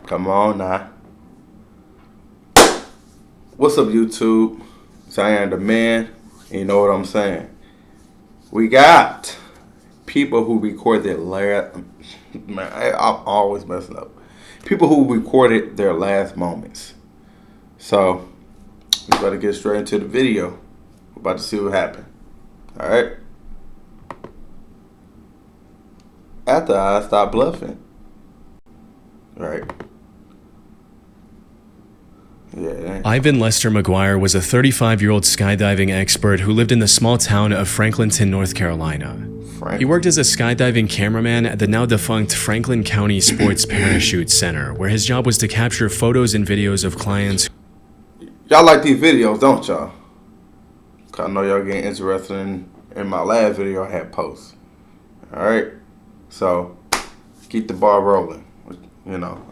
Come on now. What's up, YouTube? It's I Am the Man. And you know what I'm saying? We got people who recorded their last... Man, I'm always messing up. People who recorded their last moments. So, we better get straight into the video. We're about to see what happened. Alright? After I stop bluffing. Right. Yeah. Ivan Lester McGuire was a 35-year-old skydiving expert who lived in the small town of Franklinton, North Carolina. He worked as a skydiving cameraman at the now-defunct Franklin County Sports Parachute Center, where his job was to capture photos and videos of clients. Y'all like these videos, don't y'all? I know y'all getting interested in my last video I had post. Alright? So, keep the ball rolling, you know.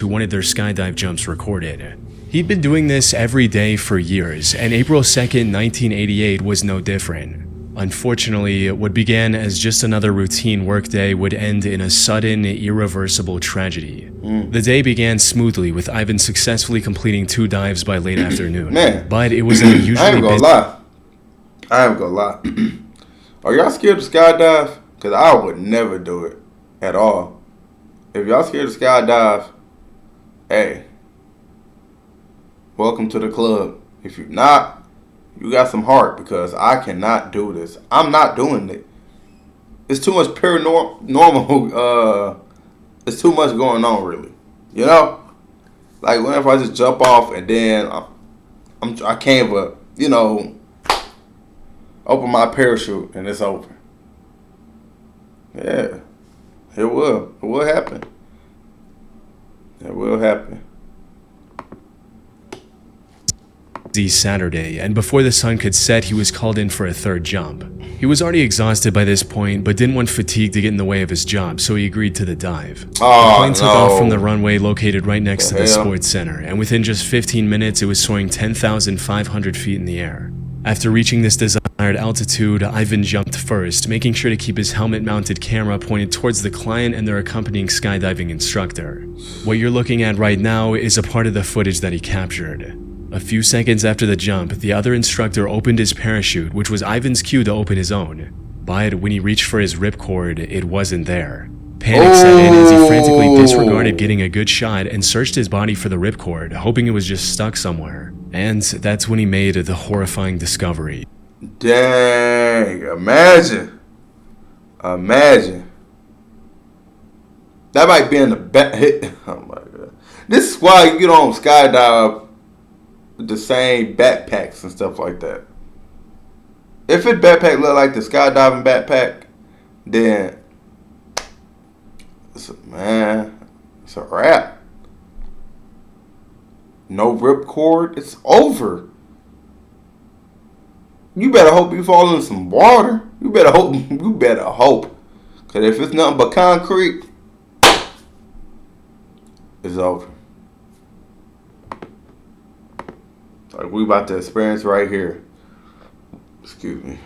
Who wanted their skydive jumps recorded. He'd been doing this every day for years, and April 2nd, 1988 was no different. Unfortunately, what began as just another routine workday would end in a sudden, irreversible tragedy. The day began smoothly, with Ivan successfully completing 2 dives by late afternoon. Man, but it was an unusually I ain't gonna lie. Are y'all scared to skydive? Because I would never do it at all. If y'all scared to skydive, hey, welcome to the club. If you're not, you got some heart, because I cannot do this. I'm not doing it. It's too much paranormal. It's too much going on, really. You know, like whenever I just jump off and then I can't, but you know, open my parachute and it's over. Yeah, it will. It will happen. It will happen. Saturday, and before the sun could set, he was called in for a 3rd jump. He was already exhausted by this point, but didn't want fatigue to get in the way of his job, so he agreed to the dive. The plane took off from the runway located right next to the sports center, and within just 15 minutes, it was soaring 10,500 feet in the air. After reaching this desired altitude, Ivan jumped first, making sure to keep his helmet-mounted camera pointed towards the client and their accompanying skydiving instructor. What you're looking at right now is a part of the footage that he captured. A few seconds after the jump, the other instructor opened his parachute, which was Ivan's cue to open his own. But when he reached for his ripcord, it wasn't there. Panic set in as he frantically disregarded getting a good shot and searched his body for the ripcord, hoping it was just stuck somewhere. And that's when he made the horrifying discovery. Dang, imagine. That might be in the back. Oh my God. This is why you don't skydive with the same backpacks and stuff like that. If his backpack look like the skydiving backpack, then it's a wrap. No ripcord, it's over. You better hope you fall in some water. You better hope. Cause if it's nothing but concrete, it's over. Like we about to experience right here. Excuse me.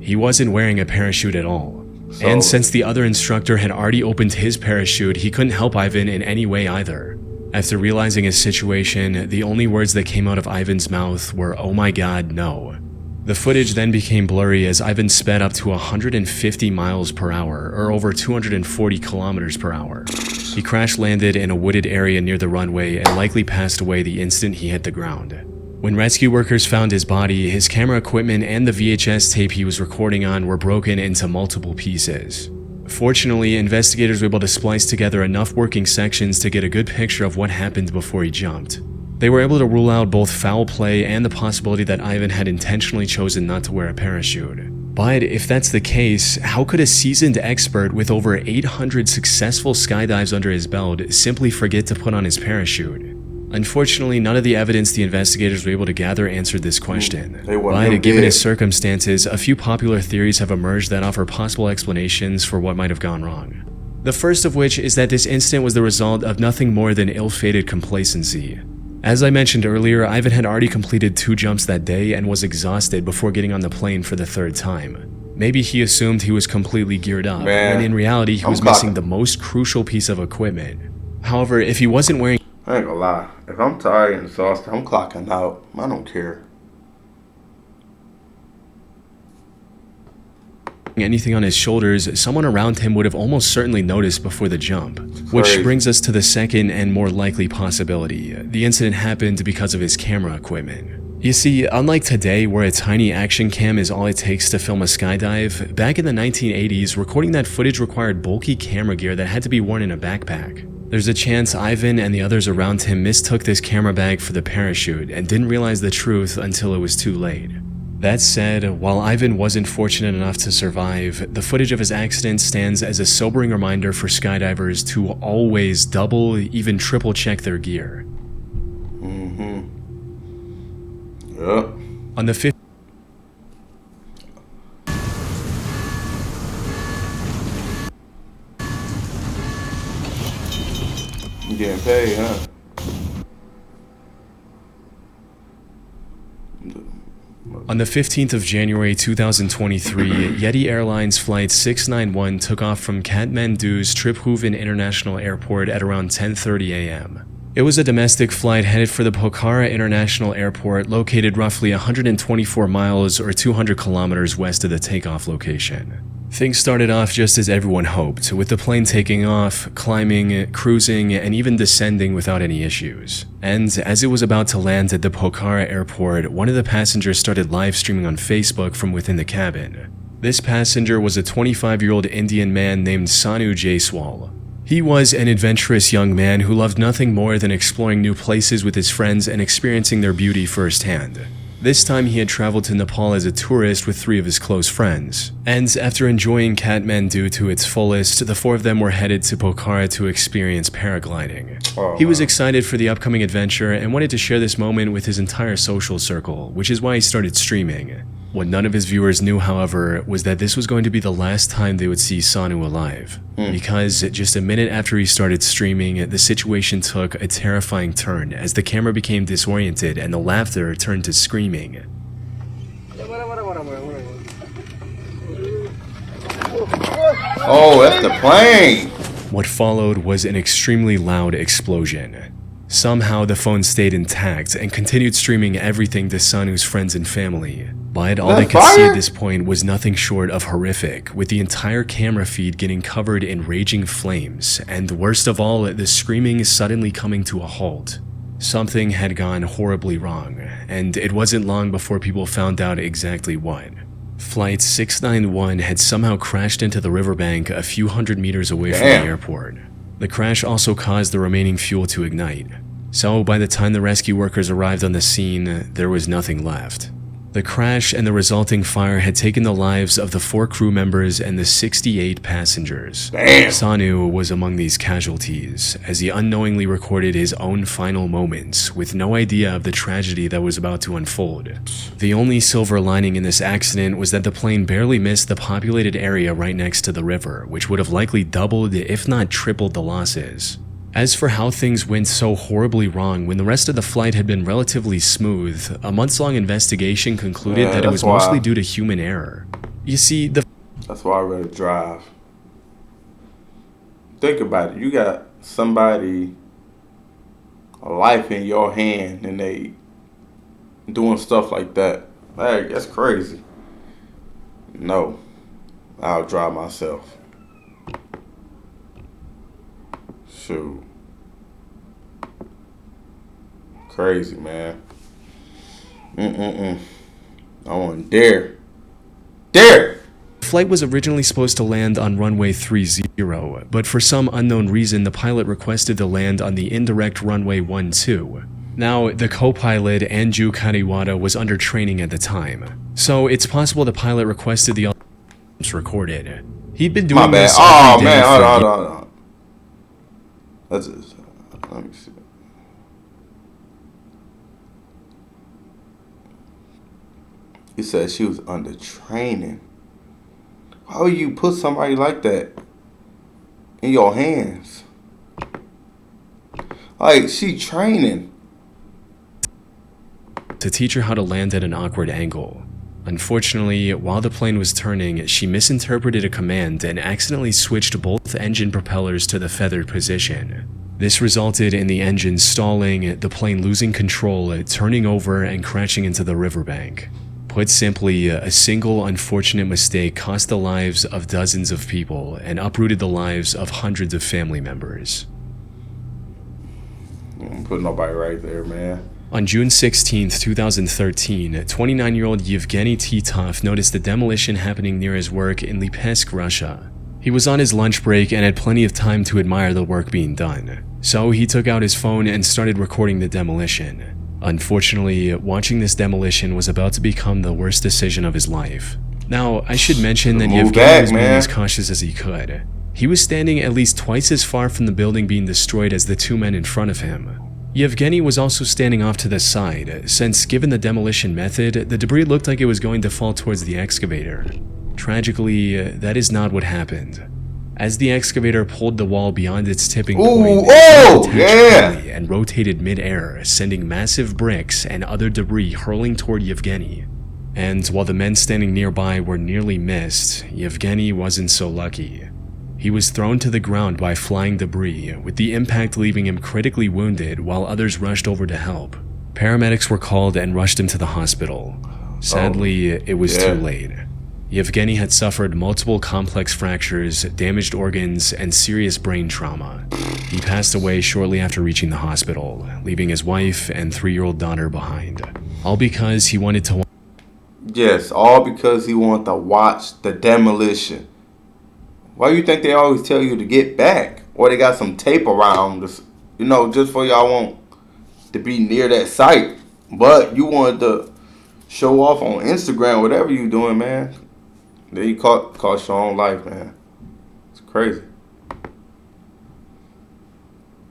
He wasn't wearing a parachute at all. And since the other instructor had already opened his parachute, he couldn't help Ivan in any way either. After realizing his situation, the only words that came out of Ivan's mouth were, "Oh my God, no." The footage then became blurry as Ivan sped up to 150 miles per hour, or over 240 kilometers per hour. He crash-landed in a wooded area near the runway and likely passed away the instant he hit the ground. When rescue workers found his body, his camera equipment and the VHS tape he was recording on were broken into multiple pieces. Fortunately, investigators were able to splice together enough working sections to get a good picture of what happened before he jumped. They were able to rule out both foul play and the possibility that Ivan had intentionally chosen not to wear a parachute. But if that's the case, how could a seasoned expert with over 800 successful skydives under his belt simply forget to put on his parachute? Unfortunately, none of the evidence the investigators were able to gather answered this question. But given his circumstances, a few popular theories have emerged that offer possible explanations for what might have gone wrong. The first of which is that this incident was the result of nothing more than ill-fated complacency. As I mentioned earlier, Ivan had already completed 2 jumps that day and was exhausted before getting on the plane for the 3rd time. Maybe he assumed he was completely geared up, when in reality he was missing the most crucial piece of equipment. However, if he wasn't wearing I ain't gonna lie. If I'm tired and exhausted, I'm clocking out. I don't care. anything on his shoulders, someone around him would have almost certainly noticed before the jump. Which Crazy. brings us to the second and more likely possibility. The incident happened because of his camera equipment. You see, unlike today where a tiny action cam is all it takes to film a skydive, back in the 1980s, recording that footage required bulky camera gear that had to be worn in a backpack. There's a chance Ivan and the others around him mistook this camera bag for the parachute and didn't realize the truth until it was too late. That said, while Ivan wasn't fortunate enough to survive, the footage of his accident stands as a sobering reminder for skydivers to always double, even triple check their gear. Yep. On the 5th You getting paid, huh? On the 15th of January 2023, Yeti Airlines Flight 691 took off from Kathmandu's Tribhuvan International Airport at around 10:30 a.m. It was a domestic flight headed for the Pokhara International Airport, located roughly 124 miles or 200 kilometers west of the takeoff location. Things started off just as everyone hoped, with the plane taking off, climbing, cruising, and even descending without any issues. And as it was about to land at the Pokhara airport, one of the passengers started live streaming on Facebook from within the cabin. This passenger was a 25-year-old Indian man named Sanu Jaiswal. He was an adventurous young man who loved nothing more than exploring new places with his friends and experiencing their beauty firsthand. This time he had traveled to Nepal as a tourist with 3 of his close friends, and after enjoying Kathmandu to its fullest, the 4 of them were headed to Pokhara to experience paragliding. He was excited for the upcoming adventure and wanted to share this moment with his entire social circle, which is why he started streaming. What none of his viewers knew, however, was that this was going to be the last time they would see Sanu alive. Because just a minute after he started streaming, the situation took a terrifying turn as the camera became disoriented and the laughter turned to screaming. Oh, that's the plane. What followed was an extremely loud explosion. Somehow the phone stayed intact and continued streaming everything to Sanu's friends and family. But all they could see at this point was nothing short of horrific, with the entire camera feed getting covered in raging flames, and worst of all, the screaming suddenly coming to a halt. Something had gone horribly wrong, and it wasn't long before people found out exactly what. Flight 691 had somehow crashed into the riverbank a few hundred meters away from the airport. The crash also caused the remaining fuel to ignite. So by the time the rescue workers arrived on the scene, there was nothing left. The crash and the resulting fire had taken the lives of the 4 crew members and the 68 passengers. Damn. Sanu was among these casualties, as he unknowingly recorded his own final moments with no idea of the tragedy that was about to unfold. The only silver lining in this accident was that the plane barely missed the populated area right next to the river, which would have likely doubled, if not tripled, the losses. As for how things went so horribly wrong when the rest of the flight had been relatively smooth, a months-long investigation concluded that it was mostly due to human error. You see, That's why I rather drive. Think about it. You got somebody, a life in your hand, and they doing stuff like that. Hey, that's crazy. No, I'll drive myself. Shoot. Crazy, man. I wouldn't dare. the flight was originally supposed to land on runway 30, but for some unknown reason the pilot requested to land on the indirect runway 12. Now, the co-pilot, Anju Kariwada, was under training at the time, so it's possible the pilot requested the recorded. He'd been doing this every day for Hold on. That's it. Let me see. He said she was under training. How would you put somebody like that in your hands? Like, she training. to teach her how to land at an awkward angle. Unfortunately, while the plane was turning, she misinterpreted a command and accidentally switched both engine propellers to the feathered position. This resulted in the engine stalling, the plane losing control, turning over, and crashing into the riverbank. Put simply, a single unfortunate mistake cost the lives of dozens of people and uprooted the lives of hundreds of family members. Don't put nobody right there, man. On June 16, 2013, 29-year-old Yevgeny Titov noticed a demolition happening near his work in Lipetsk, Russia. He was on his lunch break and had plenty of time to admire the work being done. So he took out his phone and started recording the demolition. Unfortunately, watching this demolition was about to become the worst decision of his life. Now, I should mention that Yevgeny was being as cautious as he could. He was standing at least twice as far from the building being destroyed as the two men in front of him. Yevgeny was also standing off to the side, since given the demolition method, the debris looked like it was going to fall towards the excavator. Tragically, that is not what happened. As the excavator pulled the wall beyond its tipping point, it detached and rotated mid-air, sending massive bricks and other debris hurling toward Yevgeny. And while the men standing nearby were nearly missed, Yevgeny wasn't so lucky. He was thrown to the ground by flying debris, with the impact leaving him critically wounded while others rushed over to help. Paramedics were called and rushed him to the hospital. Sadly, it was too late. Yevgeny had suffered multiple complex fractures, damaged organs, and serious brain trauma. He passed away shortly after reaching the hospital, leaving his wife and 3-year-old daughter behind. All because he wanted to... Yes, all because he wanted to watch the demolition. Why do you think they always tell you to get back? Or they got some tape around, just, just for y'all want to be near that site. But you wanted to show off on Instagram, whatever you doing, man. Then you cost your own life, man. It's crazy.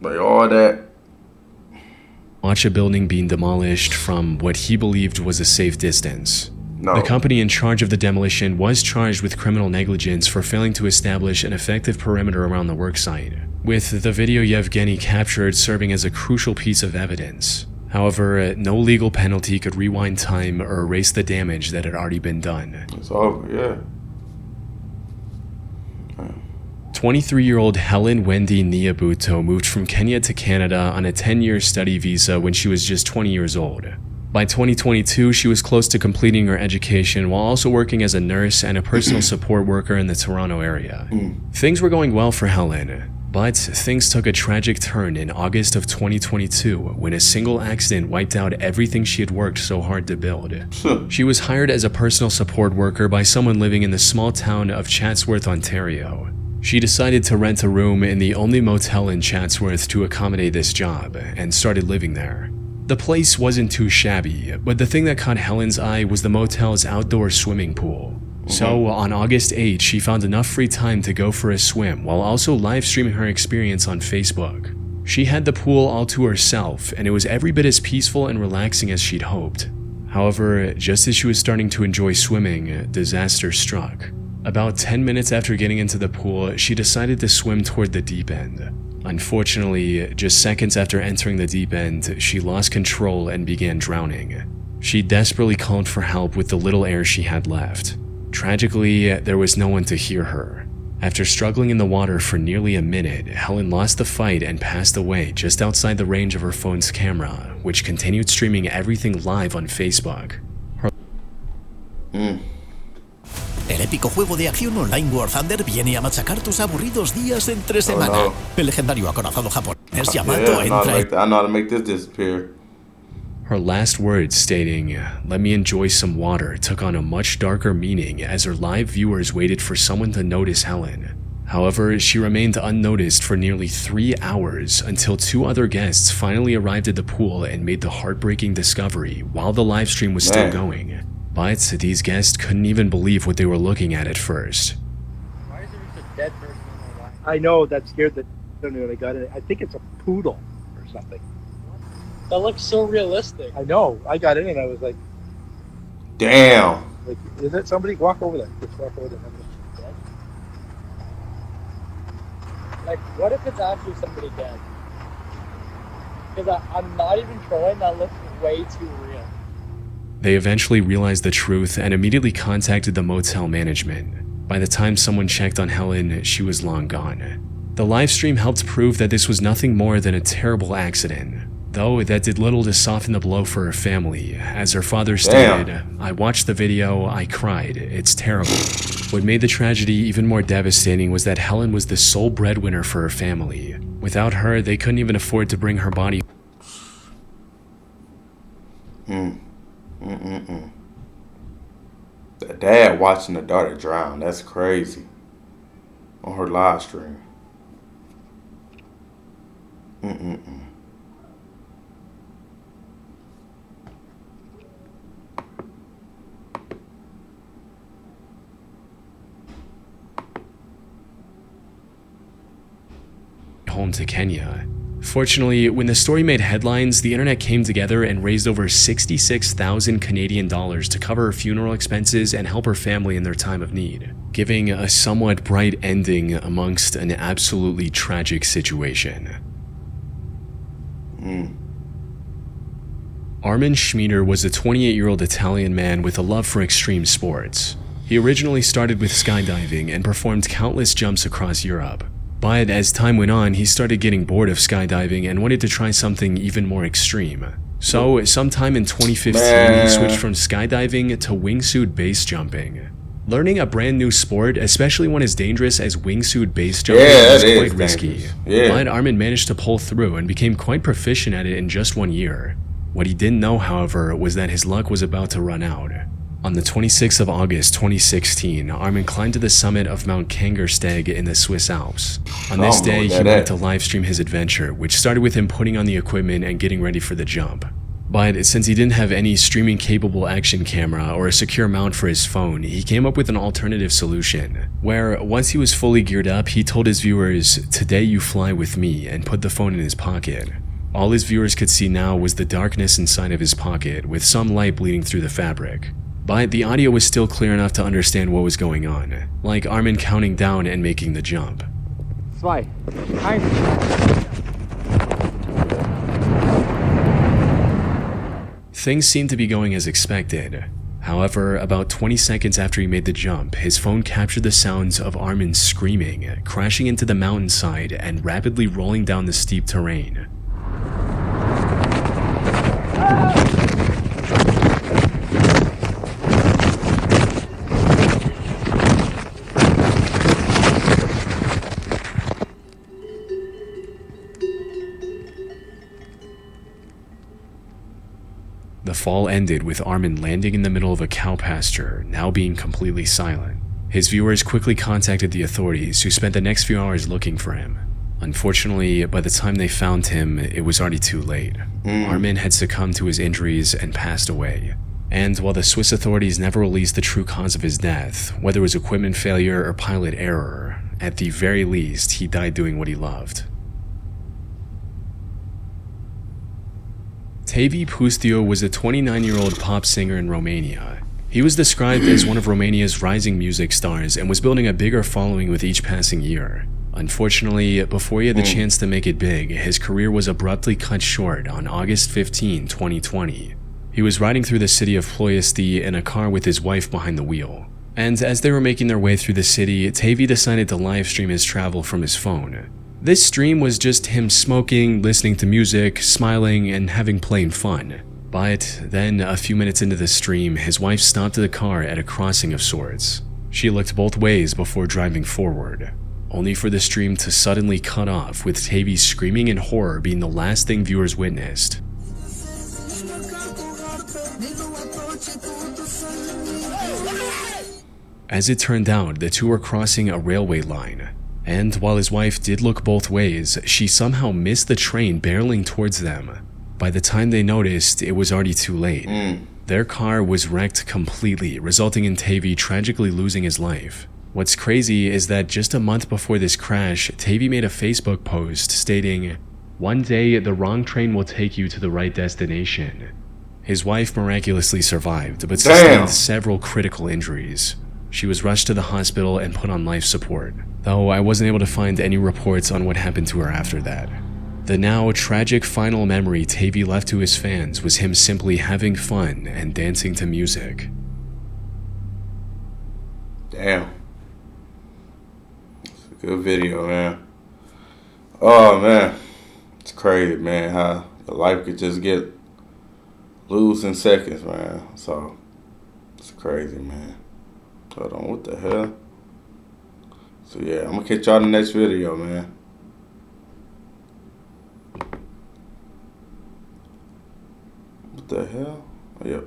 Like all that. Watch a building being demolished from what he believed was a safe distance. No. The company in charge of the demolition was charged with criminal negligence for failing to establish an effective perimeter around the worksite, with the video Yevgeny captured serving as a crucial piece of evidence. However, no legal penalty could rewind time or erase the damage that had already been done. It's over, yeah. 23-year-old Helen Wendy Nyabuto moved from Kenya to Canada on a 10-year study visa when she was just 20 years old. By 2022, she was close to completing her education while also working as a nurse and a personal support worker in the Toronto area. Things were going well for Helen, but things took a tragic turn in August of 2022 when a single accident wiped out everything she had worked so hard to build. She was hired as a personal support worker by someone living in the small town of Chatsworth, Ontario. She decided to rent a room in the only motel in Chatsworth to accommodate this job and started living there. The place wasn't too shabby, but the thing that caught Helen's eye was the motel's outdoor swimming pool. So on August 8, she found enough free time to go for a swim while also live streaming her experience on Facebook. She had the pool all to herself, and it was every bit as peaceful and relaxing as she'd hoped. However, just as she was starting to enjoy swimming, disaster struck. About 10 minutes after getting into the pool, she decided to swim toward the deep end. Unfortunately, just seconds after entering the deep end, she lost control and began drowning. She desperately called for help with the little air she had left. Tragically, there was no one to hear her. After struggling in the water for nearly a minute, Helen lost the fight and passed away just outside the range of her phone's camera, which continued streaming everything live on Facebook. El épico juego de acción online War Thunder viene a machacar tus aburridos días entre semana. El legendario acorazado japonés Yamato entra en... I know how to make this disappear. Her last words stating, "Let me enjoy some water," took on a much darker meaning as her live viewers waited for someone to notice Helen. However, she remained unnoticed for nearly 3 hours until 2 other guests finally arrived at the pool and made the heartbreaking discovery while the live stream was still going. But these guests couldn't even believe what they were looking at first. Why is there just a dead person in my life? I know, that scared the... I don't know what I got it. I think it's a poodle or something. That looks so realistic. I know. I got in and I was like... Damn. Like, is it somebody? Walk over there. Just walk over there. Dead? Like, what if it's actually somebody dead? Because I'm not even trolling. That looks way too real. They eventually realized the truth and immediately contacted the motel management. By the time someone checked on Helen, she was long gone. The live stream helped prove that this was nothing more than a terrible accident, though that did little to soften the blow for her family. As her father stated, "I watched the video, I cried, it's terrible." What made the tragedy even more devastating was that Helen was the sole breadwinner for her family. Without her, they couldn't even afford to bring her body. The dad watching the daughter drown, that's crazy. On her live stream. Home to Kenya. Fortunately, when the story made headlines, the internet came together and raised over 66,000 Canadian dollars to cover her funeral expenses and help her family in their time of need, giving a somewhat bright ending amongst an absolutely tragic situation. Armin Schmieder was a 28-year-old Italian man with a love for extreme sports. He originally started with skydiving and performed countless jumps across Europe. But as time went on, he started getting bored of skydiving and wanted to try something even more extreme. So, sometime in 2015, he switched from skydiving to wingsuit base jumping. Learning a brand new sport, especially one as dangerous as wingsuit base jumping, was quite risky. But Armin managed to pull through and became quite proficient at it in just 1 year. What he didn't know, however, was that his luck was about to run out. On the 26th of August 2016, Armin climbed to the summit of Mount Kangersteg in the Swiss Alps. On this day, he wanted to livestream his adventure, which started with him putting on the equipment and getting ready for the jump. But since he didn't have any streaming-capable action camera or a secure mount for his phone, he came up with an alternative solution, where once he was fully geared up, he told his viewers, "Today you fly with me," and put the phone in his pocket. All his viewers could see now was the darkness inside of his pocket, with some light bleeding through the fabric. But the audio was still clear enough to understand what was going on, like Armin counting down and making the jump. 2, 1. Things seemed to be going as expected. However, about 20 seconds after he made the jump, his phone captured the sounds of Armin screaming, crashing into the mountainside, and rapidly rolling down the steep terrain. The fall ended with Armin landing in the middle of a cow pasture, now being completely silent. His viewers quickly contacted the authorities, who spent the next few hours looking for him. Unfortunately, by the time they found him, it was already too late. Armin had succumbed to his injuries and passed away. And while the Swiss authorities never released the true cause of his death, whether it was equipment failure or pilot error, at the very least, he died doing what he loved. Tevye Pustiu was a 29-year-old pop singer in Romania. He was described as one of Romania's rising music stars and was building a bigger following with each passing year. Unfortunately, before he had the chance to make it big, his career was abruptly cut short on August 15, 2020. He was riding through the city of Ploiești in a car with his wife behind the wheel. And as they were making their way through the city, Tevye decided to live stream his travel from his phone. This stream was just him smoking, listening to music, smiling, and having plain fun. But then, a few minutes into the stream, his wife stopped the car at a crossing of sorts. She looked both ways before driving forward, only for the stream to suddenly cut off, with Tevye screaming in horror being the last thing viewers witnessed. As it turned out, the two were crossing a railway line. And while his wife did look both ways, she somehow missed the train barreling towards them. By the time they noticed, it was already too late. Their car was wrecked completely, resulting in Tevye tragically losing his life. What's crazy is that just a month before this crash, Tevye made a Facebook post stating, "One day, the wrong train will take you to the right destination." His wife miraculously survived, but sustained several critical injuries. She was rushed to the hospital and put on life support, though I wasn't able to find any reports on what happened to her after that. The now tragic final memory Tevye left to his fans was him simply having fun and dancing to music. Damn. It's a good video, man. Oh man, it's crazy, man. How your life could just lose in seconds, man. So it's crazy, man. Hold on, what the hell? So yeah, I'm gonna catch y'all in the next video, man. What the hell? Oh, yep.